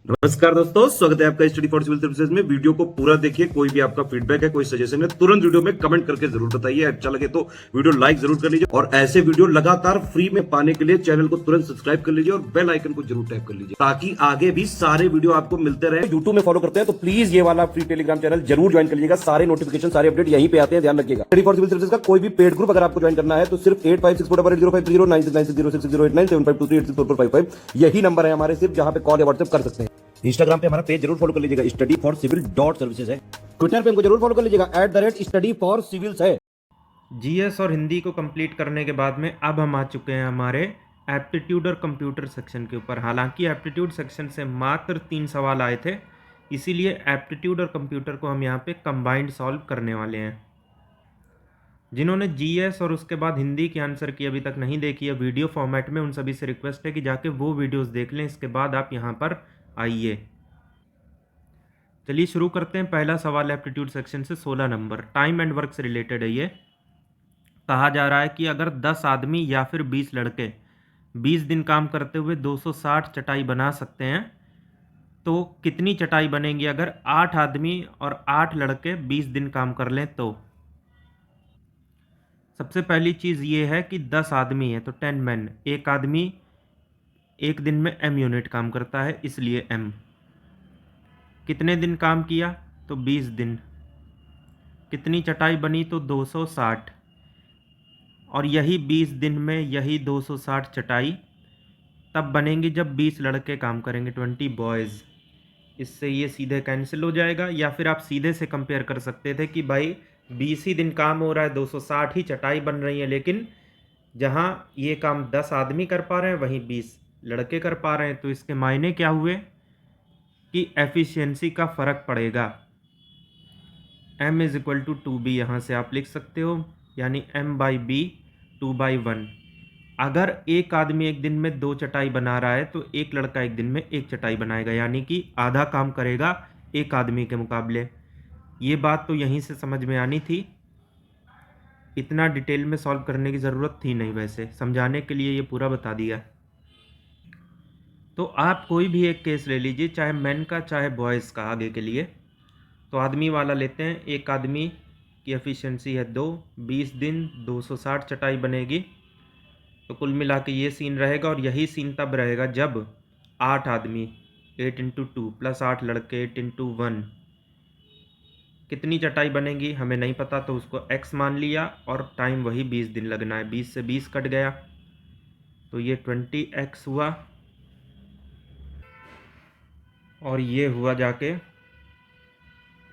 नमस्कार दोस्तों, स्वागत है आपका स्टडी फॉर सिविल सर्विसेज में। वीडियो को पूरा देखिए। कोई भी आपका फीडबैक है, कोई सजेशन है, तुरंत वीडियो में कमेंट करके जरूर बताइए। अच्छा लगे तो वीडियो लाइक जरूर कर लीजिए और ऐसे वीडियो लगातार फ्री में पाने के लिए चैनल को तुरंत सब्सक्राइब कर लीजिए और बेल आइकन को जरूर टैप कर लीजिए ताकि आगे भी सारे वीडियो आपको मिलते रहे। यूट्यूब में फॉलो करते हैं तो प्लीज ये वाला फ्री टेलीग्राम चैनल जरूर ज्वाइन कर लीजिएगा। सारे नोटिफिकेशन, सारे अपडेट यहीं पे आते हैं, ध्यान रखिएगा। स्टडी फॉर सिविल सर्विसेज का कोई भी पेड ग्रुप अगर आपको ज्वाइन करना है तो सिर्फ 856480560660897523864455 यही नंबर है हमारे, सिर्फ जहां पे कॉल या व्हाट्सएप कर सकते हैं। इंस्टाग्राम पे हमारा पेज जरूर फॉलो कर लीजिएगा, स्टडी फॉर सिविल .सर्विसेज है। ट्विटर पे हमको जरूर फॉलो कर लीजिएगा, @study for civils है। जीएस और हिंदी को कंप्लीट करने के बाद में अब हम आ चुके हैं हमारे एप्टीट्यूड और कंप्यूटर सेक्शन के ऊपर। हालांकि एप्टीट्यूड सेक्शन से मात्र 3 सवाल आए थे, इसीलिए एप्टीट्यूड और कंप्यूटर को हम यहाँ पे कंबाइंड सॉल्व करने वाले हैं। जिन्होंने जीएस और उसके बाद हिंदी की आंसर की अभी तक नहीं देखी है वीडियो फॉर्मेट में, उन सभी से रिक्वेस्ट है कि जाके वो वीडियोस देख लें, इसके बाद आप यहाँ पर आइए। चलिए शुरू करते हैं। पहला सवाल एप्टीट्यूड सेक्शन से 16 नंबर, टाइम एंड वर्क से रिलेटेड है। ये कहा जा रहा है कि अगर 10 आदमी या फिर 20 लड़के 20 दिन काम करते हुए 260 चटाई बना सकते हैं तो कितनी चटाई बनेंगी अगर 8 आदमी और 8 लड़के 20 दिन काम कर लें तो। सबसे पहली चीज़ ये है कि 10 आदमी है तो 10 मैन, एक आदमी एक दिन में m यूनिट काम करता है इसलिए m। कितने दिन काम किया तो 20 दिन। कितनी चटाई बनी तो 260, और यही 20 दिन में यही 260 चटाई तब बनेंगी जब 20 लड़के काम करेंगे, 20 बॉयज़। इससे ये सीधे कैंसिल हो जाएगा। या फिर आप सीधे से कंपेयर कर सकते थे कि भाई 20 ही दिन काम हो रहा है, 260 ही चटाई बन रही है, लेकिन जहाँ ये काम 10 आदमी कर पा रहे हैं वहीं 20 लड़के कर पा रहे हैं। तो इसके मायने क्या हुए कि एफिशिएंसी का फ़र्क पड़ेगा। m is equal to 2b यहाँ से आप लिख सकते हो, यानी m/b 2/1। अगर एक आदमी एक दिन में 2 चटाई बना रहा है तो एक लड़का एक दिन में 1 चटाई बनाएगा, यानी कि आधा काम करेगा एक आदमी के मुकाबले। ये बात तो यहीं से समझ में आनी थी, इतना डिटेल में सॉल्व करने की ज़रूरत थी नहीं, वैसे समझाने के लिए ये पूरा बता दिया। तो आप कोई भी एक केस ले लीजिए, चाहे मैन का चाहे बॉयज़ का, आगे के लिए। तो आदमी वाला लेते हैं। एक आदमी की एफिशिएंसी है 2, 20 दिन 260 चटाई बनेगी। तो कुल मिला के ये सीन रहेगा, और यही सीन तब रहेगा जब 8 आदमी 8 × 2 प्लस 8 लड़के 8 × 1 कितनी चटाई बनेगी हमें नहीं पता, तो उसको x मान लिया और टाइम वही 20 दिन लगना है। 20 से 20 कट गया तो ये 20x हुआ, और ये हुआ जाके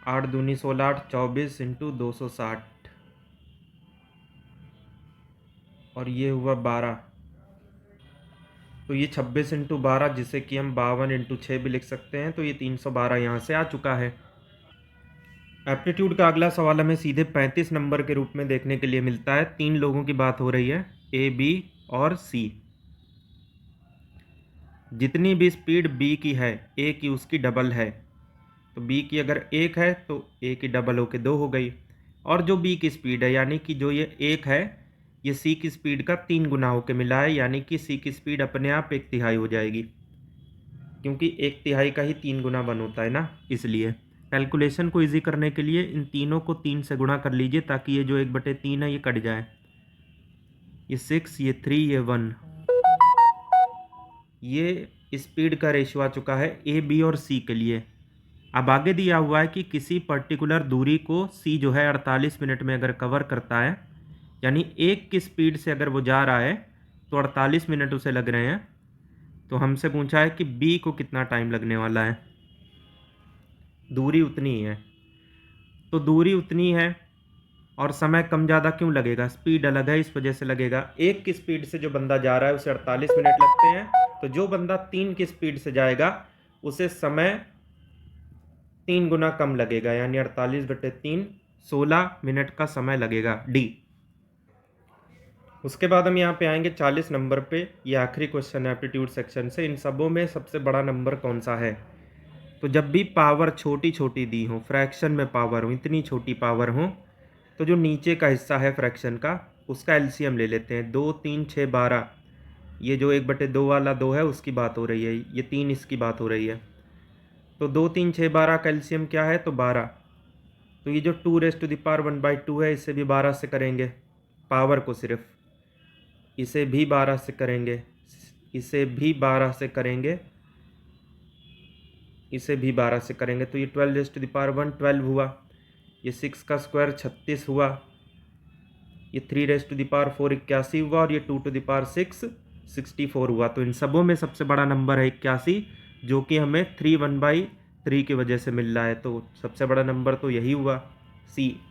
8 दूनी 16, 8 24 × 260, और ये हुआ 12। तो ये 26 × 12, जिसे कि हम 52 × 6 भी लिख सकते हैं। तो ये 312 यहाँ से आ चुका है। एप्टीट्यूड का अगला सवाल हमें सीधे 35 नंबर के रूप में देखने के लिए मिलता है। 3 लोगों की बात हो रही है, ए, बी और सी। जितनी भी स्पीड बी की है ए की उसकी डबल है। तो बी की अगर 1 है तो ए की डबल होके 2 हो गई। और जो बी की स्पीड है, यानी कि जो ये 1 है, ये सी की स्पीड का 3 गुना होके मिला है, यानी कि सी की स्पीड अपने आप 1/3 हो जाएगी, क्योंकि 1/3 का ही 3 गुना बन होता है ना, इसलिए। कैलकुलेशन को इजी करने के लिए इन तीनों को 3 से गुणा कर लीजिए, ताकि ये जो 1/3 है ये कट जाए। ये 6, ये 3, ये 1। ये स्पीड का रेशियो आ चुका है ए, बी और सी के लिए। अब आगे दिया हुआ है कि किसी पर्टिकुलर दूरी को सी जो है 48 मिनट में अगर कवर करता है, यानी 1 की स्पीड से अगर वो जा रहा है तो 48 मिनट उसे लग रहे हैं। तो हमसे पूछा है कि बी को कितना टाइम लगने वाला है। दूरी उतनी ही है, तो दूरी उतनी है और समय कम ज़्यादा क्यों लगेगा, स्पीड अलग है इस वजह से लगेगा। 1 की स्पीड से जो बंदा जा रहा है उसे 48 मिनट लगते हैं, तो जो बंदा 3 की स्पीड से जाएगा उसे समय 3 गुना कम लगेगा, यानी 48/3 16 मिनट का समय लगेगा, डी। उसके बाद हम यहाँ पे आएंगे 40 नंबर पे। ये आखिरी क्वेश्चन है एप्टीट्यूड सेक्शन से। इन सबों में सबसे बड़ा नंबर कौन सा है। तो जब भी पावर छोटी छोटी दी हो, फ्रैक्शन में पावर हो, इतनी छोटी पावर हो, तो जो नीचे का हिस्सा है फ्रैक्शन का उसका एलसीएम ले लेते हैं। 2, 3, 6, 12। ये जो 1/2 वाला 2 है उसकी बात हो रही है, ये 3 इसकी बात हो रही है। तो 2 3 6 12 का एलसीएम क्या है, तो 12। तो ये जो 2⁻1/2 है इसे भी 12 से करेंगे, पावर को सिर्फ, इसे भी 12 से करेंगे, इसे भी 12 से करेंगे, इसे भी 12 से करेंगे, तो ये 12⁻1 12 हुआ, ये 6 का स्क्वायर 36 हुआ, ये 3⁻4 81 हुआ, और ये 2⁻6 64 हुआ। तो इन सबों में सबसे बड़ा नंबर है 81, जो कि हमें 3 1/3 की वजह से मिल रहा है, तो सबसे बड़ा नंबर तो यही हुआ, सी।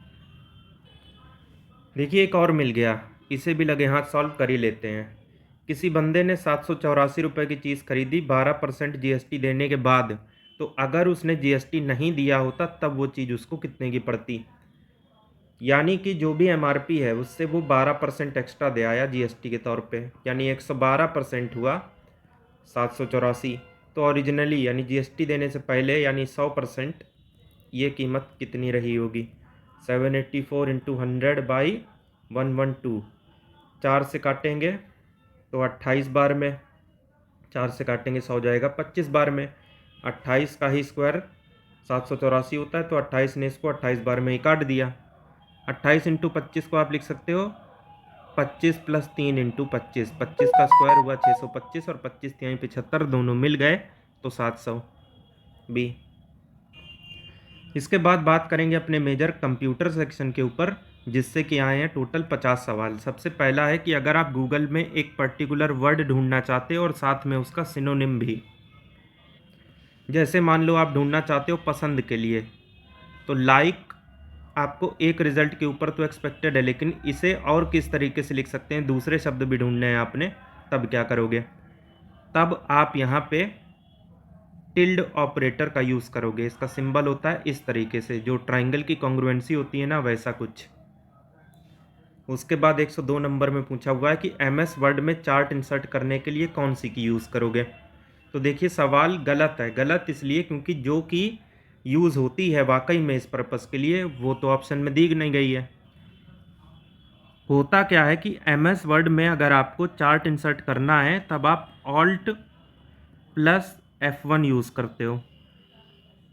देखिए एक और मिल गया, इसे भी लगे हाथ सॉल्व कर ही लेते हैं। किसी बंदे ने 784 रुपये की चीज़ खरीदी 12% जीएसटी देने के बाद, तो अगर उसने जीएसटी नहीं दिया होता तब वो चीज़ उसको कितने की पड़ती। यानी कि जो भी एमआरपी है उससे वो 12% एक्स्ट्रा दे आया जीएसटी के तौर पे, यानी 112% हुआ 784। तो ओरिजिनली यानी जीएसटी देने से पहले यानी 100% ये कीमत कितनी रही होगी। 784 इंटू 100/112, 4 से काटेंगे तो 28 बार में, 4 से काटेंगे 100 जाएगा 25 बार में, 28 का ही स्क्वायर 784 होता है, तो 28 ने इसको 28 बार में ही काट दिया। 28 इंटू 25 को आप लिख सकते हो 25 + 3 इंटू 25, 25 का स्क्वायर हुआ 625, और 25 3 75, दोनों मिल गए तो 700 बी। इसके बाद बात करेंगे अपने मेजर कंप्यूटर सेक्शन के ऊपर, जिससे कि आए हैं टोटल 50 सवाल। सबसे पहला है कि अगर आप गूगल में एक पर्टिकुलर वर्ड ढूंढना चाहते हो और साथ में उसका सिनोनिम भी, जैसे मान लो आप ढूंढना चाहते हो पसंद के लिए, तो लाइक आपको एक रिजल्ट के ऊपर तो एक्सपेक्टेड है, लेकिन इसे और किस तरीके से लिख सकते हैं, दूसरे शब्द भी ढूंढने हैं आपने, तब क्या करोगे, तब आप यहाँ पे टिल्ड ऑपरेटर का यूज़ करोगे। इसका सिंबल होता है इस तरीके से, जो ट्राइंगल की कॉन्ग्रुएंसी होती है ना, वैसा कुछ। उसके बाद 102 नंबर में पूछा हुआ है कि एमएस वर्ड में चार्ट इंसर्ट करने के लिए कौन सी की यूज़ करोगे। तो देखिए सवाल गलत है, गलत इसलिए क्योंकि जो की यूज़ होती है वाकई में इस पर्पज़ के लिए वो तो ऑप्शन में दी नहीं गई है। होता क्या है कि एमएस वर्ड में अगर आपको चार्ट इंसर्ट करना है तब आप Alt+F1 यूज़ करते हो,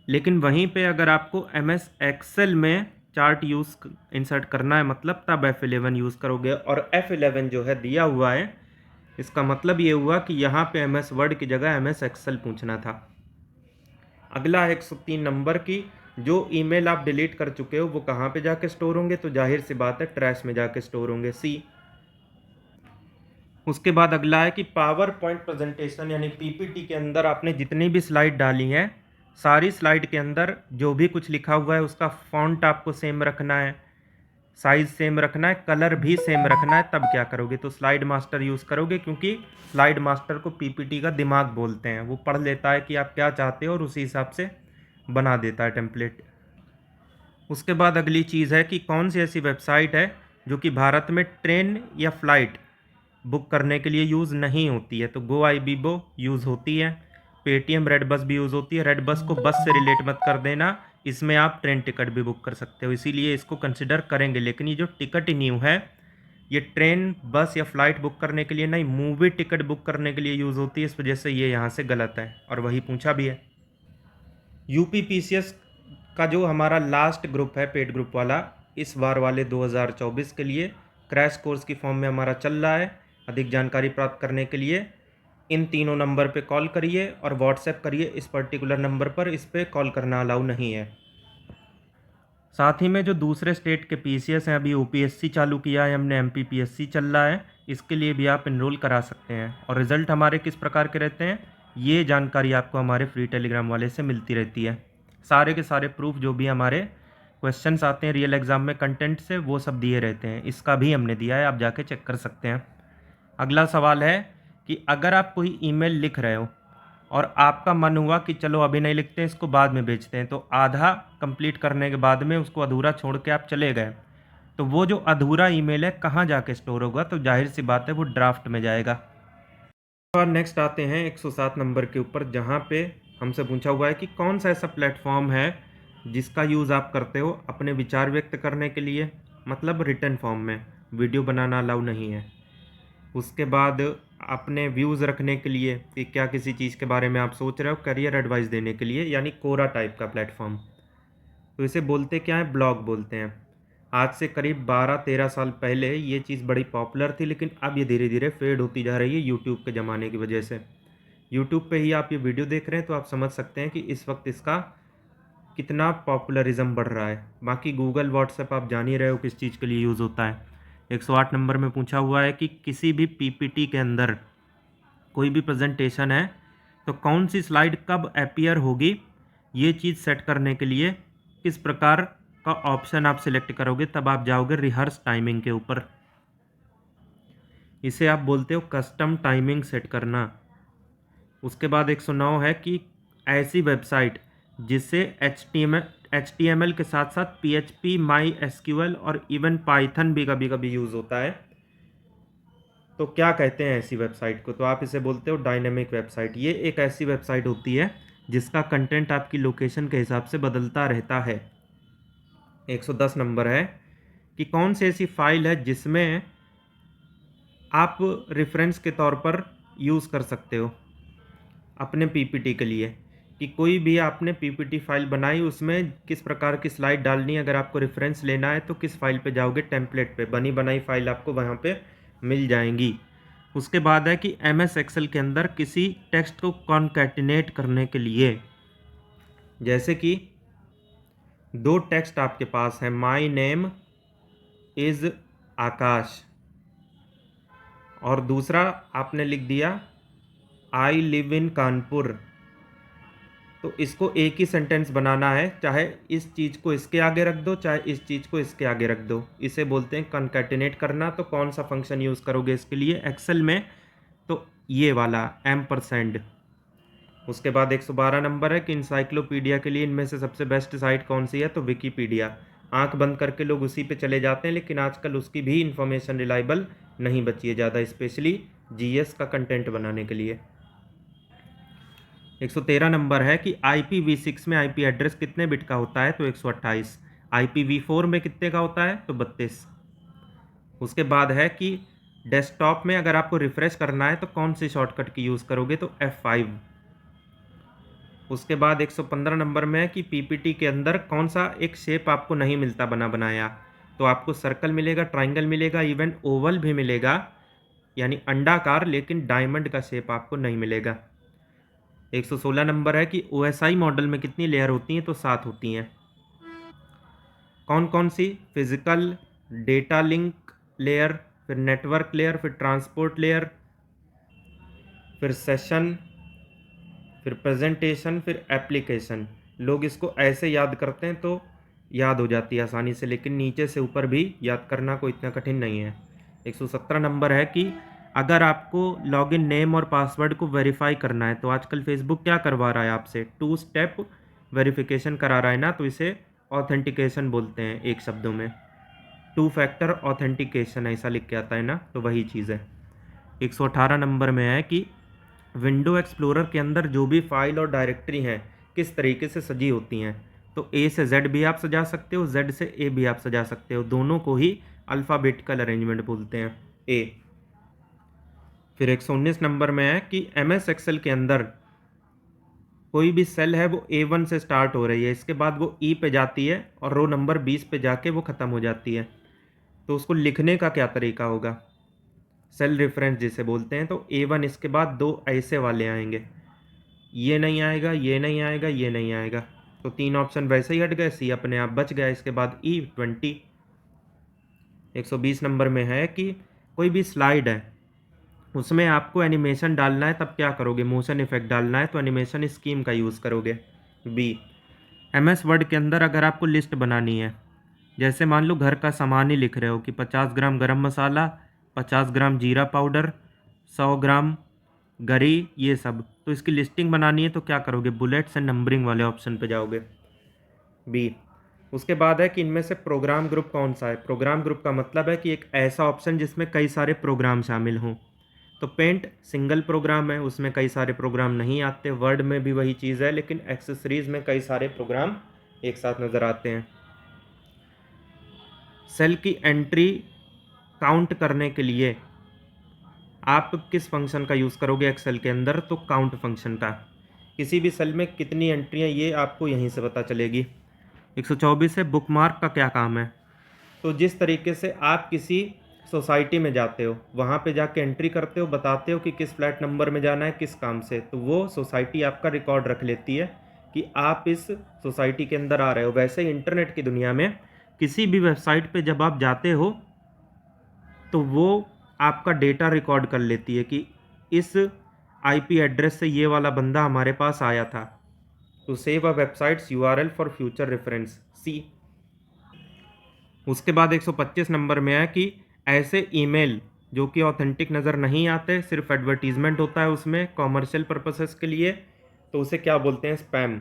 लेकिन वहीं पे अगर आपको एमएस एक्सेल में चार्ट इंसर्ट करना है मतलब तब F11 यूज़ करोगे, और F11 जो है दिया हुआ है, इसका मतलब ये हुआ कि यहाँ पे एमएस वर्ड की जगह एमएस एक्सेल पूछना था। अगला है 103 नंबर की, जो ईमेल आप डिलीट कर चुके हो वो कहाँ पे जाके स्टोर होंगे, तो जाहिर सी बात है ट्रैश में जाके स्टोर होंगे, सी। उसके बाद अगला है कि पावर पॉइंट प्रेजेंटेशन यानी पीपीटी के अंदर आपने जितनी भी स्लाइड डाली है, सारी स्लाइड के अंदर जो भी कुछ लिखा हुआ है उसका फॉन्ट आपको सेम रखना है, साइज सेम रखना है, कलर भी सेम रखना है, तब क्या करोगे, तो स्लाइड मास्टर यूज़ करोगे, क्योंकि स्लाइड मास्टर को पीपीटी का दिमाग बोलते हैं। वो पढ़ लेता है कि आप क्या चाहते हो और उसी हिसाब से बना देता है टेम्पलेट। उसके बाद अगली चीज़ है कि कौन सी ऐसी वेबसाइट है जो कि भारत में ट्रेन या फ्लाइट बुक करने के लिए यूज़ नहीं होती है। तो GoIbibo यूज़ होती है, पेटीएम रेड बस भी यूज़ होती है। रेड बस को बस से रिलेट मत कर देना, इसमें आप ट्रेन टिकट भी बुक कर सकते हो, इसीलिए इसको कंसिडर करेंगे। लेकिन ये जो टिकट न्यू है ये ट्रेन बस या फ्लाइट बुक करने के लिए नहीं, मूवी टिकट बुक करने के लिए यूज़ होती है, इस वजह से ये यहाँ से गलत है और वही पूछा भी है। यूपीपीसीएस का जो हमारा लास्ट ग्रुप है पेड ग्रुप वाला, इस बार वाले 2024 के लिए क्रैश कोर्स की फॉर्म में हमारा चल रहा है। अधिक जानकारी प्राप्त करने के लिए इन तीनों नंबर पे कॉल करिए और व्हाट्सएप करिए इस पर्टिकुलर नंबर पर, इस पे कॉल करना अलाउ नहीं है। साथ ही में जो दूसरे स्टेट के पीसीएस हैं, अभी यूपीएससी चालू किया है हमने, एमपीपीएससी चल रहा है, इसके लिए भी आप इनरोल करा सकते हैं। और रिज़ल्ट हमारे किस प्रकार के रहते हैं, ये जानकारी आपको हमारे फ्री टेलीग्राम वाले से मिलती रहती है। सारे के सारे प्रूफ जो भी हमारे क्वेश्चंस आते हैं रियल एग्ज़ाम में कंटेंट से, वो सब दिए रहते हैं। इसका भी हमने दिया है, आप जाके चेक कर सकते हैं। अगला सवाल है कि अगर आप कोई ईमेल लिख रहे हो और आपका मन हुआ कि चलो अभी नहीं लिखते हैं, इसको बाद में भेजते हैं, तो आधा कंप्लीट करने के बाद में उसको अधूरा छोड़ के आप चले गए, तो वो जो अधूरा ईमेल है कहाँ जाके स्टोर होगा, तो जाहिर सी बात है वो ड्राफ्ट में जाएगा। और नेक्स्ट आते हैं 107 नंबर के ऊपर, जहाँ पे हमसे पूछा हुआ है कि कौन सा ऐसा प्लेटफॉर्म है जिसका यूज़ आप करते हो अपने विचार व्यक्त करने के लिए, मतलब रिटन फॉर्म में, वीडियो बनाना अलाउ नहीं है। उसके बाद अपने व्यूज़ रखने के लिए कि क्या किसी चीज़ के बारे में आप सोच रहे हो, करियर एडवाइस देने के लिए, यानी कोरा टाइप का प्लेटफॉर्म। तो इसे बोलते क्या है, ब्लॉग बोलते हैं। आज से करीब 12-13 साल पहले ये चीज़ बड़ी पॉपुलर थी, लेकिन अब ये धीरे धीरे फेड होती जा रही है यूट्यूब के ज़माने की वजह से। यूट्यूब पे ही आप ये वीडियो देख रहे हैं तो आप समझ सकते हैं कि इस वक्त इसका कितना पॉपुलरिज्म बढ़ रहा है। बाकी गूगल, व्हाट्सएप आप जान ही रहे हो किस चीज़ के लिए यूज़ होता है। 108 नंबर में पूछा हुआ है कि किसी भी पीपीटी के अंदर कोई भी प्रेजेंटेशन है तो कौन सी स्लाइड कब अपीयर होगी, ये चीज़ सेट करने के लिए किस प्रकार का ऑप्शन आप सिलेक्ट करोगे, तब आप जाओगे रिहर्स टाइमिंग के ऊपर। इसे आप बोलते हो कस्टम टाइमिंग सेट करना। उसके बाद 109 है कि ऐसी वेबसाइट जिससे HTML के साथ साथ PHP, MySQL और इवन पाइथन भी कभी कभी यूज़ होता है, तो क्या कहते हैं ऐसी वेबसाइट को, तो आप इसे बोलते हो डायनेमिक वेबसाइट। ये एक ऐसी वेबसाइट होती है जिसका कंटेंट आपकी लोकेशन के हिसाब से बदलता रहता है। 110 नंबर है कि कौन सी ऐसी फाइल है जिसमें आप रेफरेंस के तौर पर यूज़ कर सकते हो अपने पीपीटी के लिए, कि कोई भी आपने पीपीटी फाइल बनाई, उसमें किस प्रकार की स्लाइड डालनी है, अगर आपको रेफरेंस लेना है तो किस फाइल पे जाओगे, टेम्पलेट पे, बनी बनाई फाइल आपको वहाँ पे मिल जाएंगी। उसके बाद है कि MS एक्सेल के अंदर किसी टेक्स्ट को कॉन्कैटिनेट करने के लिए, जैसे कि दो टेक्स्ट आपके पास है, माई नेम इज़ आकाश, और दूसरा आपने लिख दिया आई लिव इन कानपुर, तो इसको एक ही सेंटेंस बनाना है, चाहे इस चीज़ को इसके आगे रख दो, चाहे इस चीज़ को इसके आगे रख दो। इसे बोलते हैं कॉन्कैटिनेट करना। तो कौन सा फंक्शन यूज़ करोगे इसके लिए एक्सेल में, तो ये वाला एम्परसेंड। उसके बाद 112 नंबर है कि इंसाइक्लोपीडिया के लिए इनमें से सबसे बेस्ट साइट कौन सी है, तो विकीपीडिया। आंख बंद करके लोग उसी पे चले जाते हैं, लेकिन आजकल उसकी भी इंफॉर्मेशन रिलायबल नहीं बची है ज़्यादा, स्पेशली GS का कंटेंट बनाने के लिए। 113 नंबर है कि IPv6 में IP एड्रेस कितने बिट का होता है, तो 128। IPv4 में कितने का होता है, तो 32। उसके बाद है कि डेस्कटॉप में अगर आपको रिफ्रेश करना है तो कौन सी शॉर्टकट की यूज़ करोगे, तो F5। उसके बाद 115 नंबर में है कि PPT के अंदर कौन सा एक शेप आपको नहीं मिलता बना बनाया, तो आपको सर्कल मिलेगा, ट्राइंगल मिलेगा, इवन ओवल भी मिलेगा, यानी अंडाकार, लेकिन डायमंड का शेप आपको नहीं मिलेगा। 116 नंबर है कि OSI मॉडल में कितनी लेयर होती हैं, तो 7 होती हैं। कौन कौन सी, फिजिकल, डेटा लिंक लेयर, फिर नेटवर्क लेयर, फिर ट्रांसपोर्ट लेयर, फिर सेशन, फिर प्रेजेंटेशन, फिर एप्लीकेशन। लोग इसको ऐसे याद करते हैं तो याद हो जाती है आसानी से, लेकिन नीचे से ऊपर भी याद करना कोई इतना कठिन नहीं है। 117 नंबर है कि अगर आपको लॉगिन नेम और पासवर्ड को वेरीफाई करना है, तो आजकल फेसबुक क्या करवा रहा है आपसे, 2 स्टेप वेरिफिकेशन करा रहा है ना, तो इसे ऑथेंटिकेशन बोलते हैं एक शब्दों में। 2 फैक्टर ऑथेंटिकेशन ऐसा लिख के आता है ना, तो वही चीज़ है। 118 नंबर में है कि विंडो एक्सप्लोरर के अंदर जो भी फाइल और डायरेक्टरी हैं किस तरीके से सजी होती हैं, तो A से Z भी आप सजा सकते हो, Z से A भी आप सजा सकते हो, दोनों को ही अल्फ़ाबेटिकल अरेंजमेंट बोलते हैं, A। फिर 119 नंबर में है कि MS एक्सेल के अंदर कोई भी सेल है वो A1 से स्टार्ट हो रही है, इसके बाद वो E पे जाती है और रो नंबर 20 पे जाके वो ख़त्म हो जाती है, तो उसको लिखने का क्या तरीका होगा, सेल रेफरेंस जिसे बोलते हैं। तो A1 इसके बाद दो ऐसे वाले आएंगे, ये नहीं आएगा, ये नहीं आएगा, ये नहीं आएगा, तो 3 ऑप्शन वैसे ही हट गए, C अपने आप बच गया। इसके बाद E20। 120 नंबर में है कि कोई भी स्लाइड है उसमें आपको एनिमेशन डालना है, तब क्या करोगे, मोशन इफेक्ट डालना है, तो एनिमेशन स्कीम का यूज़ करोगे, B। MS वर्ड के अंदर अगर आपको लिस्ट बनानी है, जैसे मान लो घर का सामान ही लिख रहे हो कि 50 ग्राम गरम मसाला, 50 ग्राम जीरा पाउडर, 100 ग्राम गरी, ये सब, तो इसकी लिस्टिंग बनानी है, तो क्या करोगे, बुलेट्स एंड नंबरिंग वाले ऑप्शन पे जाओगे, B। उसके बाद है कि इनमें से प्रोग्राम ग्रुप कौन सा है। प्रोग्राम ग्रुप का मतलब है कि एक ऐसा ऑप्शन जिसमें कई सारे प्रोग्राम शामिल हों, तो पेंट सिंगल प्रोग्राम है, उसमें कई सारे प्रोग्राम नहीं आते। वर्ड में भी वही चीज़ है, लेकिन एक्सेसरीज में कई सारे प्रोग्राम एक साथ नज़र आते हैं। सेल की एंट्री काउंट करने के लिए आप किस फंक्शन का यूज़ करोगे एक्सेल के अंदर, तो काउंट फंक्शन का। किसी भी सेल में कितनी एंट्रियाँ ये आपको यहीं से पता चलेगी। 124 है बुकमार्क का क्या काम है। तो जिस तरीके से आप किसी सोसाइटी में जाते हो, वहाँ पे जाके एंट्री करते हो, बताते हो कि किस फ्लैट नंबर में जाना है, किस काम से, तो वो सोसाइटी आपका रिकॉर्ड रख लेती है कि आप इस सोसाइटी के अंदर आ रहे हो। वैसे ही इंटरनेट की दुनिया में किसी भी वेबसाइट पे जब आप जाते हो तो वो आपका डेटा रिकॉर्ड कर लेती है कि इस आईपी एड्रेस से ये वाला बंदा हमारे पास आया था। तो save a website's URL for future reference, see. उसके बाद 125 नंबर में है कि ऐसे ईमेल जो कि ऑथेंटिक नज़र नहीं आते, सिर्फ एडवर्टीजमेंट होता है उसमें कॉमर्शियल पर्पसेस के लिए, तो उसे क्या बोलते हैं, स्पैम।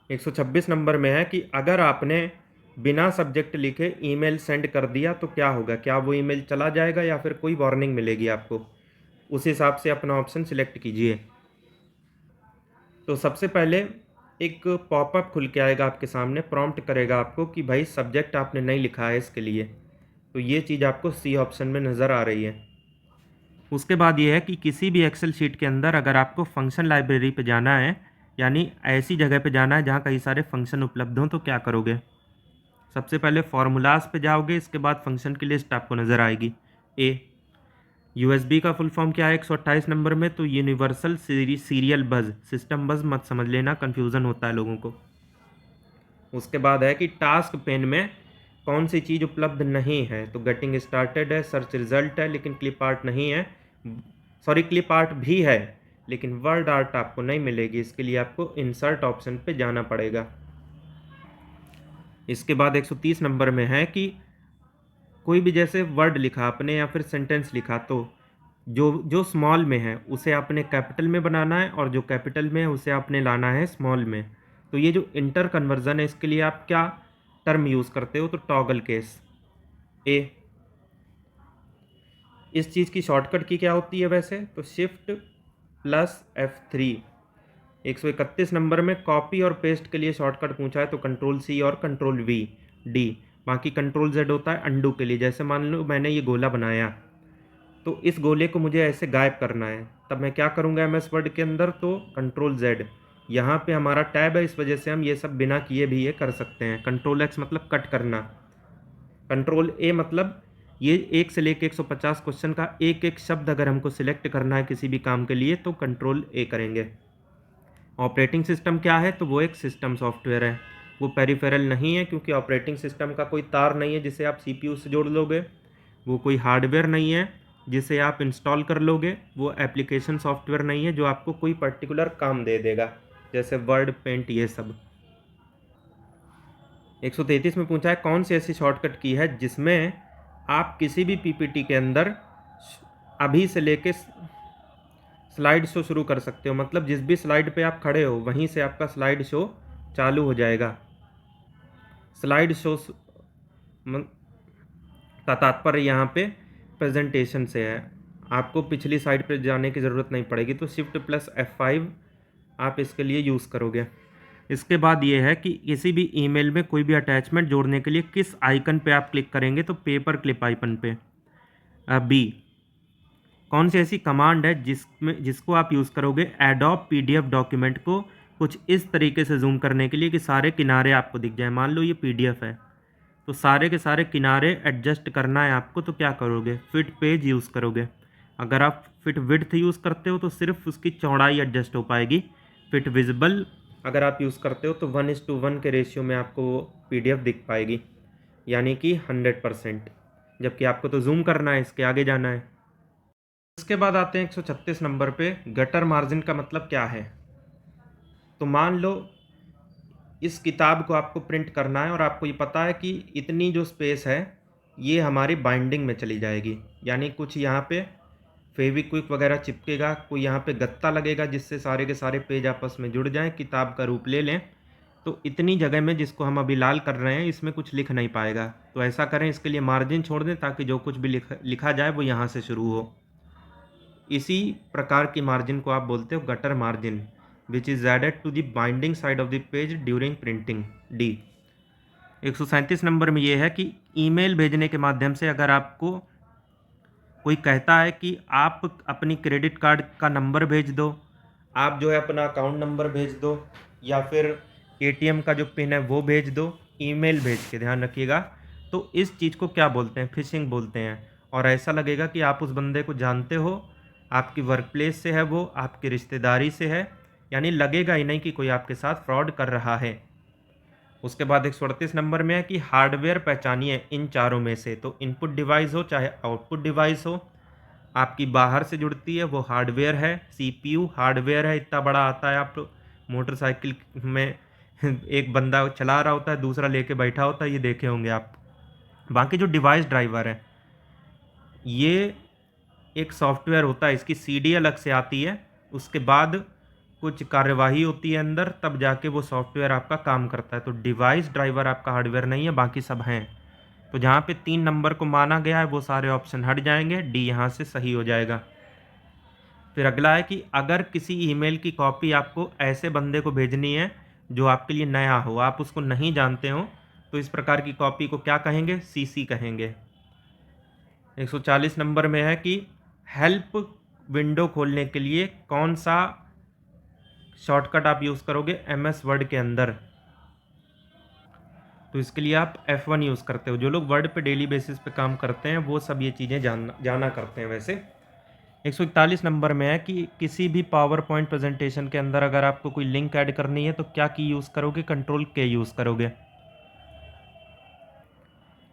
126 नंबर में है कि अगर आपने बिना सब्जेक्ट लिखे ईमेल सेंड कर दिया तो क्या होगा, क्या वो ईमेल चला जाएगा या फिर कोई वार्निंग मिलेगी आपको। उस हिसाब से अपना ऑप्शन सिलेक्ट कीजिए। तो सबसे पहले एक पॉपअप खुल के आएगा आपके सामने, प्रॉम्प्ट करेगा आपको कि भाई सब्जेक्ट आपने नहीं लिखा है इसके लिए, तो ये चीज़ आपको सी ऑप्शन में नज़र आ रही है। उसके बाद ये है कि किसी भी एक्सेल शीट के अंदर अगर आपको फंक्शन लाइब्रेरी पे जाना है, यानी ऐसी जगह पे जाना है जहाँ कई सारे फंक्शन उपलब्ध हों, तो क्या करोगे। सबसे पहले फार्मूलाज पे जाओगे, इसके बाद फंक्शन की लिस्ट आपको नज़र आएगी। ए यूएसबी का फुल फॉर्म क्या है 128 नंबर में, तो universal serial buzz, system buzz मत समझ लेना, कन्फ्यूज़न होता है लोगों को। उसके बाद है कि टास्क पेन में कौन सी चीज़ उपलब्ध नहीं है, तो गेटिंग स्टार्टेड है, सर्च रिजल्ट है, लेकिन क्लिप आर्ट नहीं है। सॉरी, क्लिप आर्ट भी है लेकिन वर्ड आर्ट आपको नहीं मिलेगी, इसके लिए आपको इंसर्ट ऑप्शन पे जाना पड़ेगा। इसके बाद 130 नंबर में है कि कोई भी जैसे वर्ड लिखा आपने या फिर सेंटेंस लिखा, तो जो जो स्मॉल में है उसे आपने कैपिटल में बनाना है और जो कैपिटल में है उसे आपने लाना है स्मॉल में। तो ये जो इंटर कन्वर्जन है इसके लिए आप क्या टर्म यूज़ करते हो, तो टॉगल केस। ए इस चीज़ की शॉर्टकट की क्या होती है वैसे, तो शिफ्ट प्लस F3। 131 नंबर में कॉपी और पेस्ट के लिए शॉर्टकट पूछा है, तो कंट्रोल सी और कंट्रोल वी डी। बाकी कंट्रोल जेड होता है अंडू के लिए। जैसे मान लो मैंने ये गोला बनाया, तो इस गोले को मुझे ऐसे गायब करना है, तब मैं क्या करूँगा एम एस वर्ड के अंदर, तो कंट्रोल जेड। यहाँ पे हमारा टैब है, इस वजह से हम ये सब बिना किए भी ये कर सकते हैं। कंट्रोल एक्स मतलब कट करना, कंट्रोल ए मतलब ये 1 से लेकर 150 क्वेश्चन का एक एक शब्द अगर हमको सिलेक्ट करना है किसी भी काम के लिए, तो कंट्रोल ए करेंगे। ऑपरेटिंग सिस्टम क्या है, तो वो एक सिस्टम सॉफ्टवेयर है, वो पेरिफेरल नहीं है, क्योंकि ऑपरेटिंग सिस्टम का कोई तार नहीं है जिसे आप सीपीयू से जोड़ लोगे। वो कोई हार्डवेयर नहीं है जिसे आप इंस्टॉल कर लोगे। वो एप्लीकेशन सॉफ्टवेयर नहीं है जो आपको कोई पर्टिकुलर काम दे देगा, जैसे वर्ड, पेंट, ये सब। 133 में पूछा है कौन सी ऐसी शॉर्टकट की है जिसमें आप किसी भी पीपीटी के अंदर अभी से लेके स्लाइड शो शुरू कर सकते हो, मतलब जिस भी स्लाइड पे आप खड़े हो वहीं से आपका स्लाइड शो चालू हो जाएगा। स्लाइड शो का तात्पर्य यहाँ पे प्रेजेंटेशन से है, आपको पिछली साइड पर जाने की ज़रूरत नहीं पड़ेगी, तो शिफ्ट प्लस F5 आप इसके लिए यूज़ करोगे। इसके बाद ये है कि किसी भी ईमेल में कोई भी अटैचमेंट जोड़ने के लिए किस आइकन पे आप क्लिक करेंगे, तो पेपर क्लिप आइकन पे। बी कौन सी ऐसी कमांड है जिसको आप यूज़ करोगे एडोब PDF डॉक्यूमेंट को कुछ इस तरीके से जूम करने के लिए कि सारे किनारे आपको दिख जाए। मान लो ये PDF है, तो सारे के सारे किनारे एडजस्ट करना है आपको, तो क्या करोगे, फिट पेज यूज़ करोगे। अगर आप फिट विड्थ यूज़ करते हो तो सिर्फ उसकी चौड़ाई एडजस्ट हो पाएगी। फिट विजिबल अगर आप यूज़ करते हो तो 1:1 के रेशियो में आपको वो PDF दिख पाएगी, यानी कि 100%। जबकि आपको तो जूम करना है, इसके आगे जाना है। इसके बाद आते हैं 136 नंबर पे, गटर मार्जिन का मतलब क्या है। तो मान लो इस किताब को आपको प्रिंट करना है और आपको ये पता है कि इतनी जो स्पेस है ये हमारी बाइंडिंग में चली जाएगी, यानी कुछ यहाँ पे फेविक्विक वगैरह चिपकेगा, कोई यहाँ पे गत्ता लगेगा जिससे सारे के सारे पेज आपस में जुड़ जाएं, किताब का रूप ले लें। तो इतनी जगह में जिसको हम अभी लाल कर रहे हैं इसमें कुछ लिख नहीं पाएगा, तो ऐसा करें, इसके लिए मार्जिन छोड़ दें ताकि जो कुछ भी लिखा जाए वो यहाँ से शुरू हो। इसी प्रकार की मार्जिन को आप बोलते हो gutter margin, which is added to the binding side of the page during printing. D 137 number में ये है कि ईमेल भेजने के माध्यम से अगर आपको कोई कहता है कि आप अपनी क्रेडिट कार्ड का नंबर भेज दो, आप जो है अपना अकाउंट नंबर भेज दो, या फिर एटीएम का जो पिन है वो भेज दो, ईमेल भेज के, ध्यान रखिएगा। तो इस चीज़ को क्या बोलते हैं? फिशिंग बोलते हैं। और ऐसा लगेगा कि आप उस बंदे को जानते हो, आपकी वर्क प्लेस से है, वो आपकी रिश्तेदारी से है, यानी लगेगा ही नहीं कि कोई आपके साथ फ्रॉड कर रहा है। उसके बाद 138 नंबर में है कि हार्डवेयर पहचानिए इन चारों में से। तो इनपुट डिवाइस हो चाहे आउटपुट डिवाइस हो, आपकी बाहर से जुड़ती है वो हार्डवेयर है। सीपीयू हार्डवेयर है, इतना बड़ा आता है। आप मोटरसाइकिल में एक बंदा चला रहा होता है, दूसरा लेके बैठा होता है, ये देखे होंगे आप। बाकी जो डिवाइस ड्राइवर है, ये एक सॉफ्टवेयर होता है, इसकी सीडी अलग से आती है, उसके बाद कुछ कार्यवाही होती है अंदर, तब जाके वो सॉफ्टवेयर आपका काम करता है। तो डिवाइस ड्राइवर आपका हार्डवेयर नहीं है, बाकी सब हैं। तो जहाँ पे 3 नंबर को माना गया है वो सारे ऑप्शन हट जाएंगे, डी यहाँ से सही हो जाएगा। फिर अगला है कि अगर किसी ईमेल की कॉपी आपको ऐसे बंदे को भेजनी है जो आपके लिए नया हो, आप उसको नहीं जानते हो, तो इस प्रकार की कॉपी को क्या कहेंगे? सीसी कहेंगे। 140 नंबर में है कि हेल्प विंडो खोलने के लिए कौन सा शॉर्टकट आप यूज़ करोगे एमएस वर्ड के अंदर? तो इसके लिए आप F1 यूज़ करते हो। जो लोग वर्ड पे डेली बेसिस पे काम करते हैं वो सब ये चीज़ें जाना करते हैं। वैसे 141 नंबर में है कि किसी भी पावर पॉइंट प्रेजेंटेशन के अंदर अगर आपको कोई लिंक ऐड करनी है तो क्या की यूज़ करोगे? कंट्रोल के यूज़ करोगे।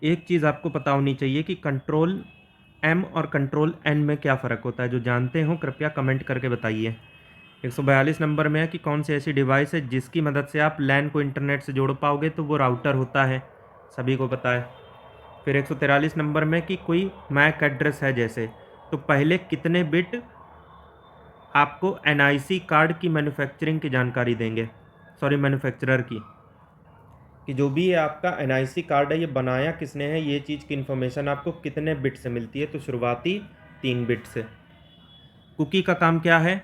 एक चीज़ आपको पता होनी चाहिए कि कंट्रोल M और कंट्रोल N में क्या फ़र्क होता है। जो जानते हो कृपया कमेंट करके बताइए। 142 नंबर में है कि कौन सी ऐसी डिवाइस है जिसकी मदद से आप लैन को इंटरनेट से जोड़ पाओगे? तो वो राउटर होता है, सभी को पता है। फिर 143 नंबर में कि कोई मैक एड्रेस है जैसे, तो पहले कितने बिट आपको एनआईसी कार्ड की मैन्युफैक्चरिंग की जानकारी देंगे, सॉरी मैन्युफैक्चरर की, कि जो भी ये आपका एनआईसी कार्ड है ये बनाया किसने है, ये चीज़ की इन्फॉर्मेशन आपको कितने बिट से मिलती है? तो शुरुआती 3 बिट से। कुकी का काम क्या है?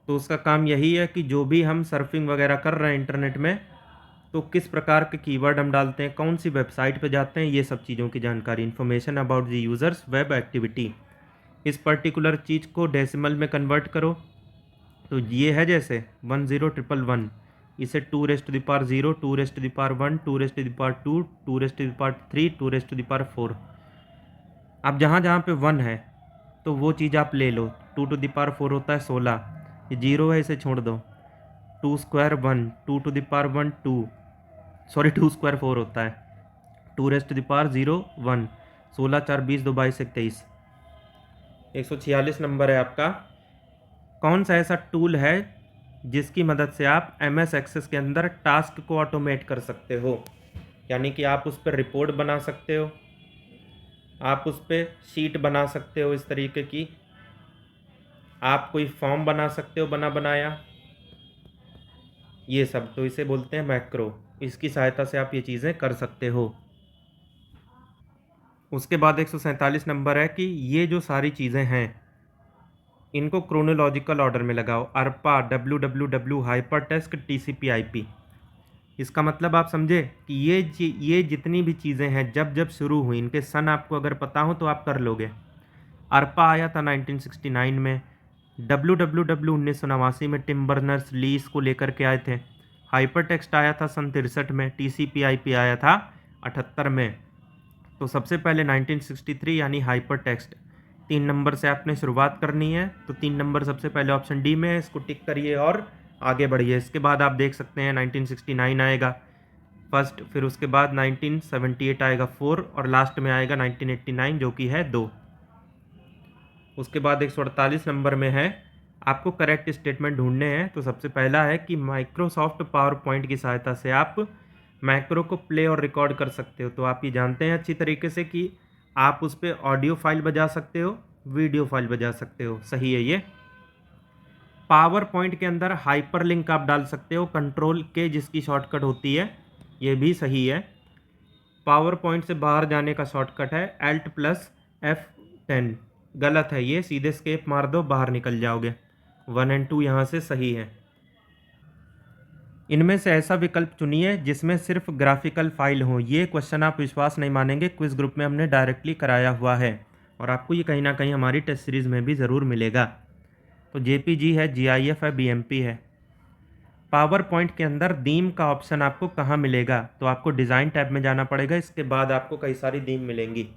तो उसका काम यही है कि जो भी हम सर्फिंग वगैरह कर रहे हैं इंटरनेट में, तो किस प्रकार के कीवर्ड हम डालते हैं, कौन सी वेबसाइट पे जाते हैं, ये सब चीज़ों की जानकारी, information about the users web activity. इस पर्टिकुलर चीज़ को डेसिमल में कन्वर्ट करो, तो ये है जैसे 10111, इसे 2⁻0, 2⁻1, 2⁻2, 2⁻3, 2⁻4। अब जहाँ जहाँ पे 1 है तो वो चीज़ आप ले लो। 2⁻4 होता है 16, ये 0 है, इसे छोड़ दो। 2 स्क्वायर 1, 2⁻1 2, सॉरी 2 स्क्वायर 4 होता है। 2⁻0 1, 16 4 20 2 22 21। 146 नंबर है आपका, कौन सा ऐसा टूल है जिसकी मदद से आप MS एक्सेस के अंदर टास्क को ऑटोमेट कर सकते हो? यानी कि आप उस पर रिपोर्ट बना सकते हो, आप उस पर शीट बना सकते हो इस तरीके की, आप कोई फॉर्म बना सकते हो बना बनाया, ये सब। तो इसे बोलते हैं मैक्रो। इसकी सहायता से आप ये चीज़ें कर सकते हो। उसके बाद 147 नंबर है कि ये जो सारी चीज़ें हैं इनको क्रोनोलॉजिकल ऑर्डर में लगाओ। Arpa, WWW, hypertext, TCP IP। इसका मतलब आप समझे कि ये जितनी भी चीज़ें हैं जब जब शुरू हुई, इनके सन आपको अगर पता हो तो आप कर लोगे। अरपा आया था 1969 में, WWW 1989 में टिम बर्नर्स लीज को लेकर के आए थे। हाइपरटेक्स्ट आया था सन 63 में, TCP IP आया था 78 में। तो सबसे पहले 1963 यानी हाइपरटेक्स्ट। 3 नंबर से आपने शुरुआत करनी है, तो 3 नंबर सबसे पहले ऑप्शन डी में है, इसको टिक करिए और आगे बढ़िए। इसके बाद आप देख सकते हैं 1969 आएगा फर्स्ट, फिर उसके बाद 1978 आएगा 4, और लास्ट में आएगा 1989 जो कि है 2। उसके बाद 148 नंबर में है, आपको करेक्ट स्टेटमेंट ढूंढने हैं। तो सबसे पहला है कि माइक्रोसॉफ्ट पावर पॉइंट की सहायता से आप मैक्रो को प्ले और रिकॉर्ड कर सकते हो। तो आप ये जानते हैं अच्छी तरीके से कि आप उस पर ऑडियो फाइल बजा सकते हो, वीडियो फाइल बजा सकते हो। सही है ये। पावर पॉइंट के अंदर हाइपरलिंक आप डाल सकते हो, कंट्रोल के जिसकी शॉर्टकट होती है, ये भी सही है। पावर पॉइंट से बाहर जाने का शॉर्टकट है Alt+F10, गलत है ये, सीधे स्केप मार दो बाहर निकल जाओगे। 1 और 2 यहाँ से सही है। इनमें से ऐसा विकल्प चुनिए जिसमें सिर्फ ग्राफिकल फाइल हो। ये क्वेश्चन आप विश्वास नहीं मानेंगे, क्विज ग्रुप में हमने डायरेक्टली कराया हुआ है और आपको ये कहीं ना कहीं हमारी टेस्ट सीरीज़ में भी ज़रूर मिलेगा। तो जेपीजी है, जीआईएफ है, बीएमपी है। पावर पॉइंट के अंदर थीम का ऑप्शन आपको कहाँ मिलेगा? तो आपको डिज़ाइन टैब में जाना पड़ेगा, इसके बाद आपको कई सारी थीम मिलेंगी।